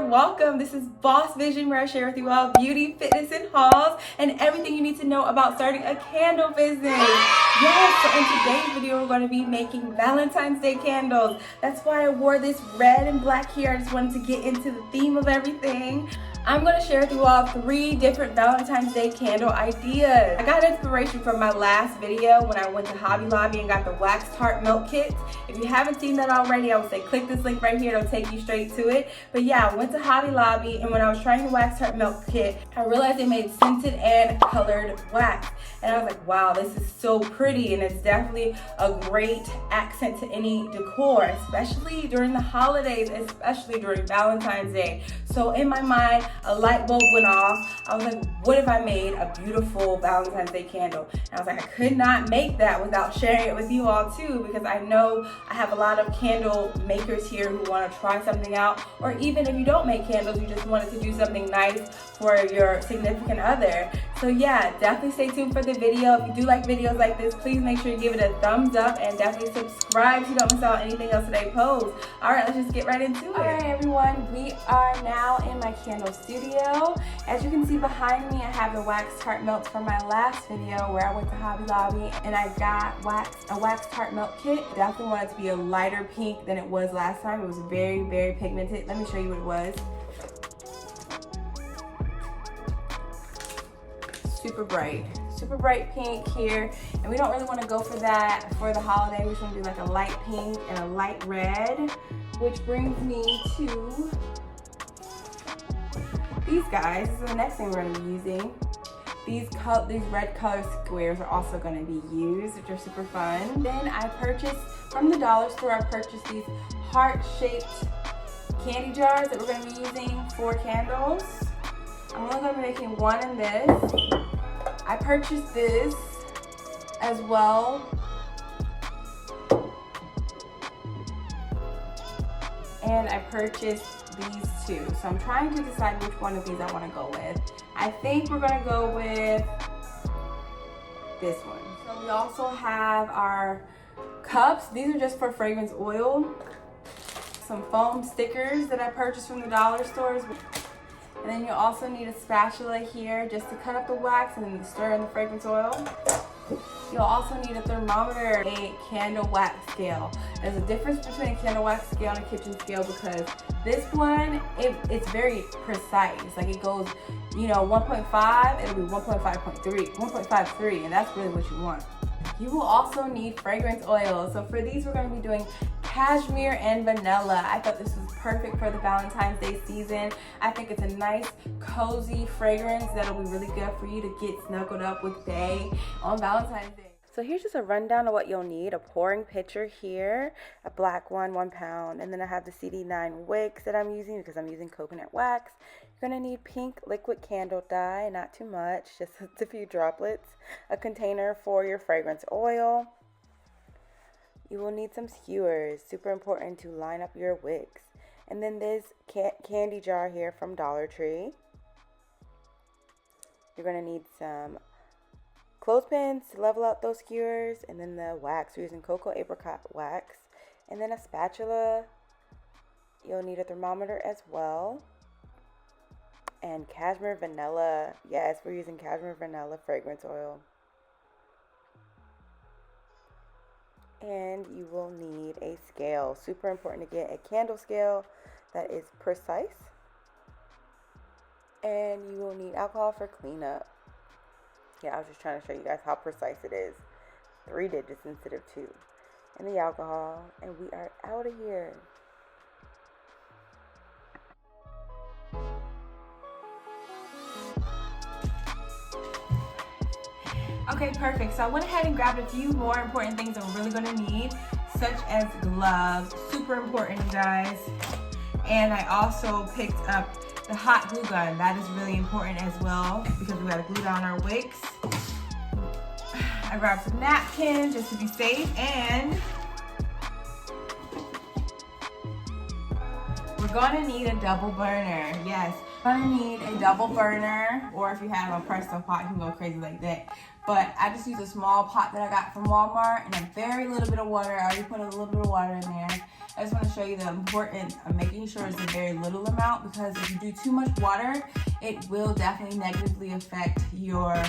welcome. This is Boss Vision, where I share with you all beauty, fitness, and hauls, and everything you need to know about starting a candle business. Yes, so in today's video, we're going to be making Valentine's Day candles. That's why I wore this red and black here. I just wanted to get into the theme of everything. I'm going to share with you all 3 different Valentine's Day candle ideas. I got inspiration from my last video when I went to Hobby Lobby and got the wax tart milk kit. If you haven't seen that already, I would say click this link right here. It'll take you straight to it. But yeah, I went to Hobby Lobby, and when I was trying the wax tart milk kit, I realized they made scented and colored wax. And I was like, wow, this is so pretty, and it's definitely a great accent to any decor, especially during the holidays, especially during Valentine's Day. So in my mind, a light bulb went off. I was like, what if I made a beautiful Valentine's Day candle? And I was like, I could not make that without sharing it with you all too, because I know I have a lot of candle makers here who want to try something out, or even if you don't make candles, you just wanted to do something nice for your significant other. So yeah, definitely stay tuned for the video. If you do like videos like this, please make sure you give it a thumbs up and definitely subscribe so you don't miss out on anything else that I post. All right, let's just get right into it. All right, everyone, we are now in my candle studio. As you can see behind me, I have the wax tart melts from my last video where I went to Hobby Lobby and I got a wax tart melt kit. Definitely wanted to be a lighter pink than it was last time. It was very, very pigmented. Let me show you what it was. Super bright pink here, and we don't really want to go for that for the holiday. We just want to do like a light pink and a light red, which brings me to these guys. This is the next thing we're going to be using. These red color squares are also going to be used, which are super fun. Then I purchased from the dollar store, I purchased these heart-shaped candy jars that we're going to be using for candles. I'm only going to be making one in this. I purchased this as well. And I purchased these two. So I'm trying to decide which one of these I want to go with. I think we're going to go with this one. So we also have our cups. These are just for fragrance oil. Some foam stickers that I purchased from the dollar stores. And then you also need a spatula here just to cut up the wax and then stir in the fragrance oil. You'll also need a thermometer, a candle wax scale. There's a difference between a candle wax scale and a kitchen scale because this one, it's very precise. Like it goes, 1.5, it'll be 1.53, and that's really what you want. You will also need fragrance oil. So for these, we're going to be doing cashmere and vanilla. I thought this was perfect for the Valentine's Day season. I think it's a nice, cozy fragrance that'll be really good for you to get snuggled up with Bae on Valentine's Day. So here's just a rundown of what you'll need. A pouring pitcher here, a black one, 1 pound, and then I have the CD9 wicks that I'm using because I'm using coconut wax. You're going to need pink liquid candle dye, not too much, just a few droplets, a container for your fragrance oil. You will need some skewers, super important to line up your wicks. And then this candy jar here from Dollar Tree. You're going to need some clothespins to level out those skewers, and then the wax. We're using cocoa apricot wax. And then a spatula. You'll need a thermometer as well. And cashmere vanilla. Yes, we're using cashmere vanilla fragrance oil. And you will need a scale. Super important to get a candle scale that is precise. And you will need alcohol for cleanup. Yeah, I was just trying to show you guys how precise it is. 3 digits instead of 2. And the alcohol. And we are out of here. Okay, perfect. So I went ahead and grabbed a few more important things that we're really going to need, such as gloves. Super important, you guys. And I also picked up the hot glue gun. That is really important as well because we got to glue down our wicks. I grabbed some napkins just to be safe, and we're going to need a double burner. Yes, we're going to need a double burner, or if you have a Presto pot, you can go crazy like that. But I just used a small pot that I got from Walmart and a very little bit of water. I already put a little bit of water in there. I just want to show you the importance of making sure it's a very little amount, because if you do too much water, it will definitely negatively affect your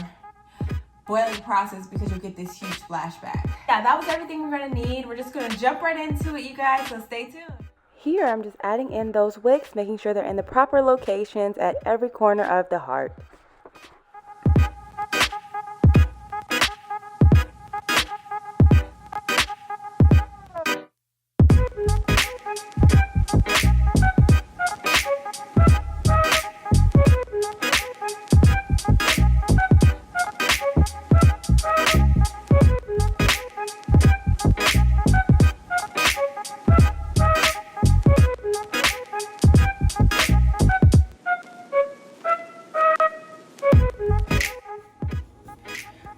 boiling process, because you'll get this huge splashback. Yeah, that was everything we're gonna need. We're just gonna jump right into it, you guys, so stay tuned. Here, I'm just adding in those wicks, making sure they're in the proper locations at every corner of the heart.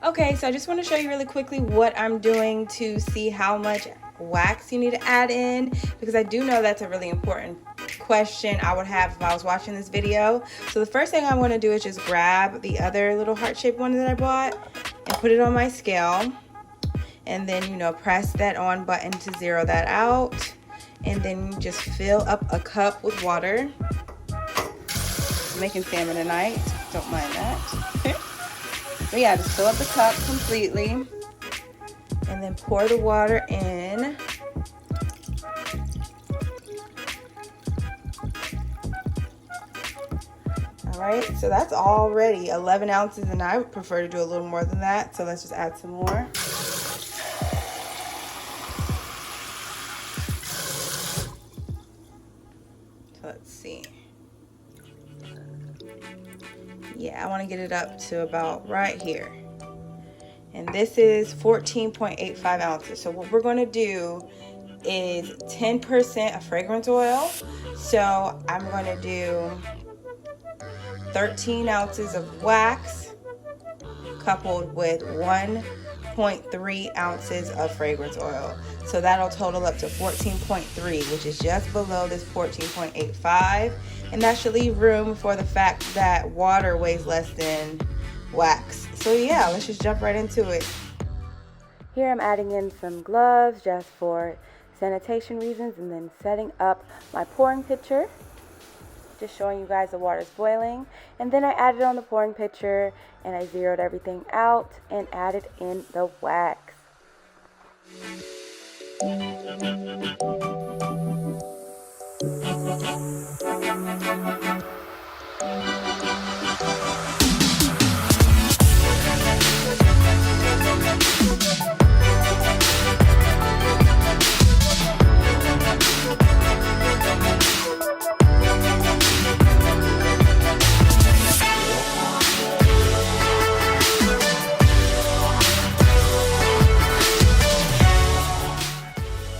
Okay, so I just want to show you really quickly what I'm doing to see how much wax you need to add in, because I do know that's a really important question I would have if I was watching this video. So the first thing I want to do is just grab the other little heart-shaped one that I bought and put it on my scale, and then, you know, press that on button to zero that out, and then just fill up a cup with water. I'm making salmon tonight, don't mind that. But yeah, just fill up the cup completely and then pour the water in. All right, so that's already 11 ounces, and I would prefer to do a little more than that. So let's just add some more. So let's see. Yeah, I want to get it up to about right here. And this is 14.85 ounces. So what we're going to do is 10% of fragrance oil. So I'm going to do 13 ounces of wax coupled with 1.3 ounces of fragrance oil. So that'll total up to 14.3, which is just below this 14.85. And that should leave room for the fact that water weighs less than wax. So yeah, let's just jump right into it. Here I'm adding in some gloves just for sanitation reasons, and then setting up my pouring pitcher. Just showing you guys the water's boiling. And then I added on the pouring pitcher, and I zeroed everything out and added in the wax.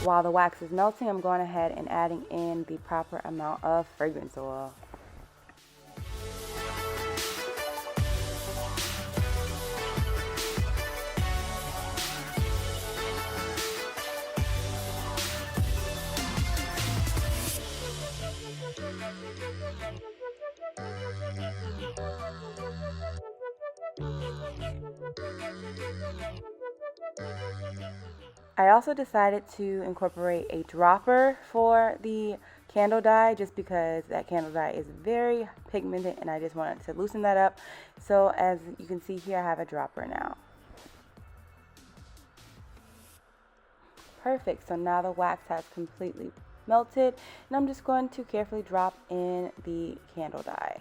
While the wax is melting, I'm going ahead and adding in the proper amount of fragrance oil. I also decided to incorporate a dropper for the candle dye, just because that candle dye is very pigmented and I just wanted to loosen that up. So as you can see here, I have a dropper now. Perfect. So now the wax has completely melted, and I'm just going to carefully drop in the candle dye.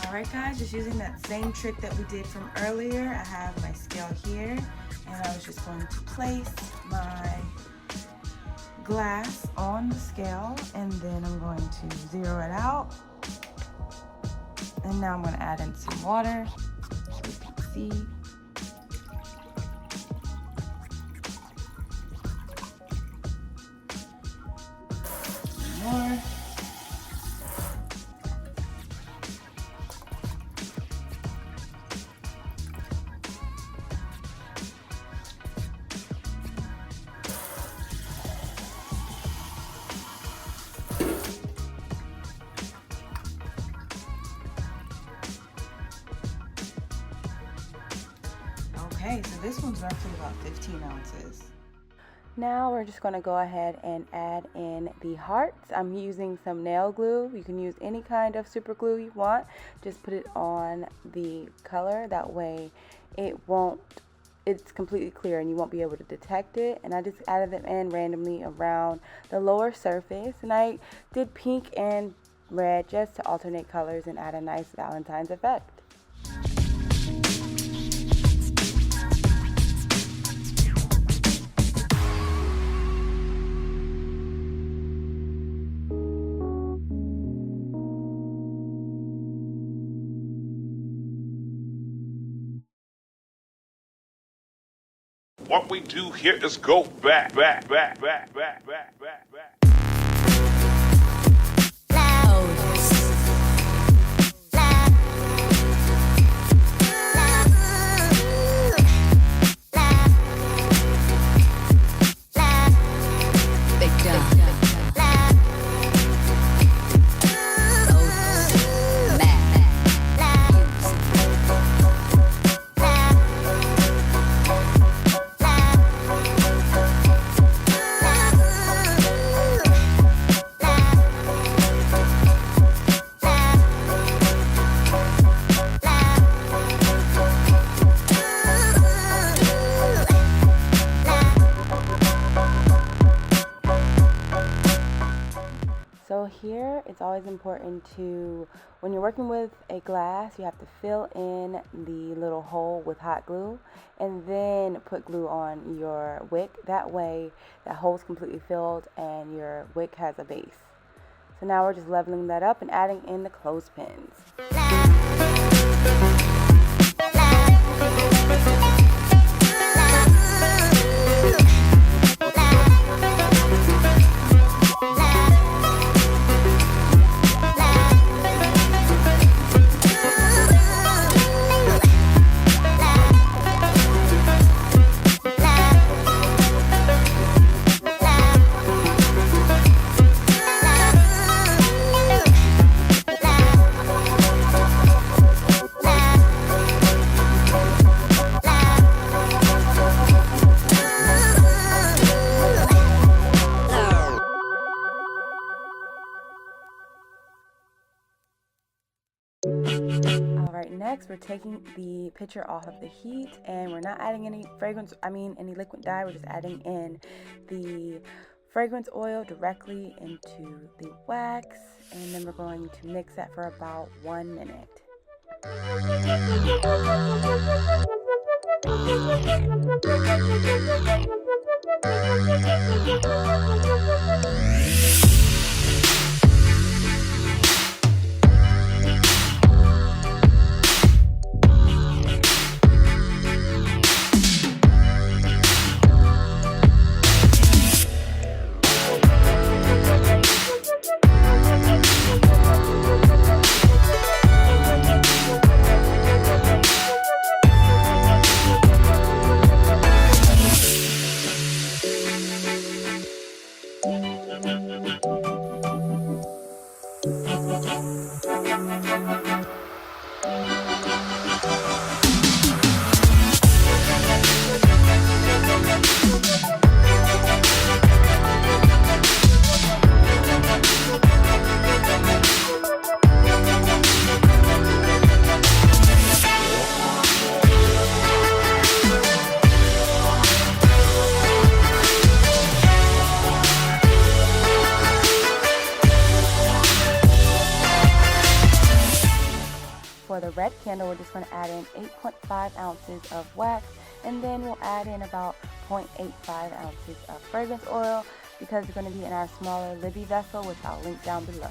Alright guys, just using that same trick that we did from earlier. I have my scale here, and I was just going to place my glass on the scale, and then I'm going to zero it out. And now I'm going to add in some water so you can see. Some more. Okay, so this one's roughly about 15 ounces. Now we're just going to go ahead and add in the hearts. I'm using some nail glue. You can use any kind of super glue you want. Just put it on the color. That way it's completely clear and you won't be able to detect it. And I just added them in randomly around the lower surface. And I did pink and red just to alternate colors and add a nice Valentine's effect. What we do here is go back. So here, it's always important to, when you're working with a glass, you have to fill in the little hole with hot glue and then put glue on your wick. That way, that hole is completely filled and your wick has a base. So now we're just leveling that up and adding in the clothespins. Alright, next we're taking the pitcher off of the heat and we're not adding any any liquid dye. We're just adding in the fragrance oil directly into the wax, and then we're going to mix that for about 1 minute. red candle, we're just going to add in 8.5 ounces of wax, and then we'll add in about 0.85 ounces of fragrance oil because it's going to be in our smaller Libby vessel, which I'll link down below.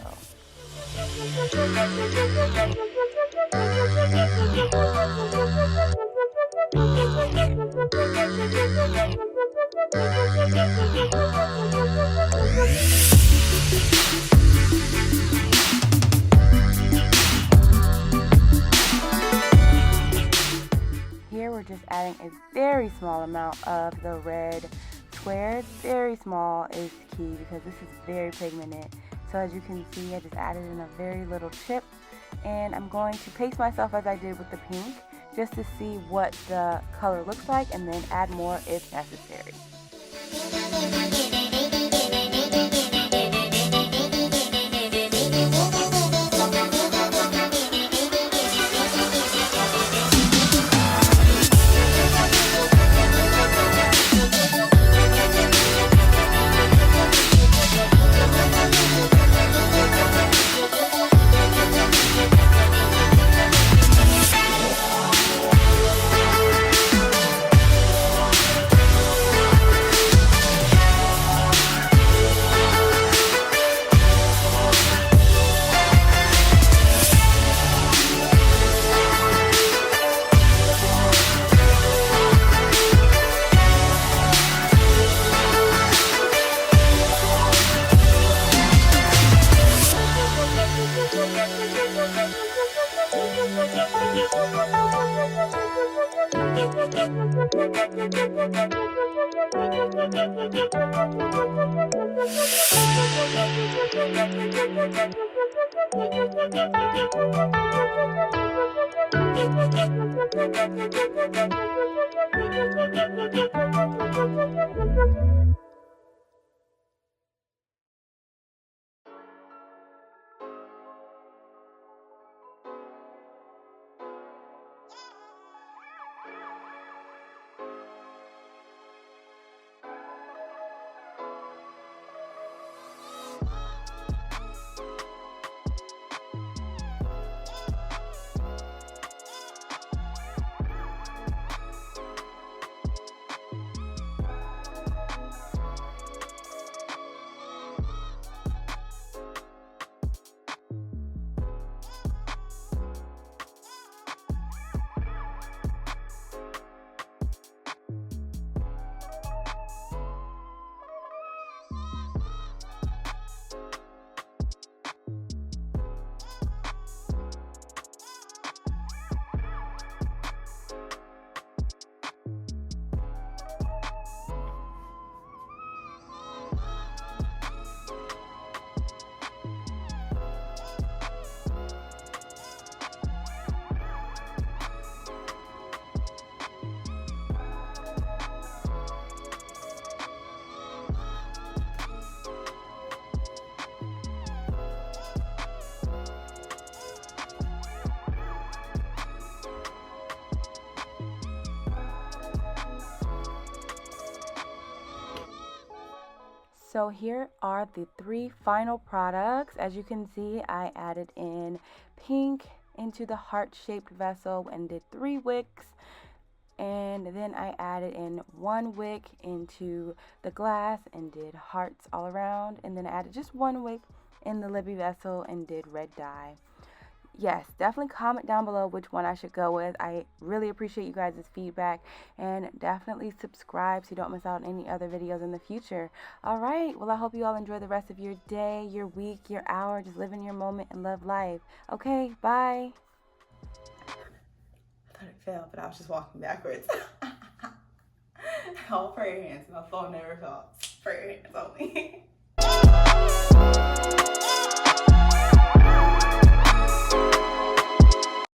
Here we're just adding a very small amount of the red squares. Very small is key because this is very pigmented. So as you can see, I just added in a very little chip, and I'm going to pace myself as I did with the pink just to see what the color looks like, and then add more if necessary. So here are the 3 final products. As you can see, I added in pink into the heart-shaped vessel and did 3 wicks. And then I added in 1 wick into the glass and did hearts all around. And then I added just 1 wick in the Libby vessel and did red dye. Yes, definitely comment down below which one I should go with. I really appreciate you guys' feedback, and definitely subscribe so you don't miss out on any other videos in the future. Alright, well I hope you all enjoy the rest of your day, your week, your hour. Just live in your moment and love life. Okay, bye. I thought it fell, but I was just walking backwards. All prayer hands. My phone never falls. Prayer hands only.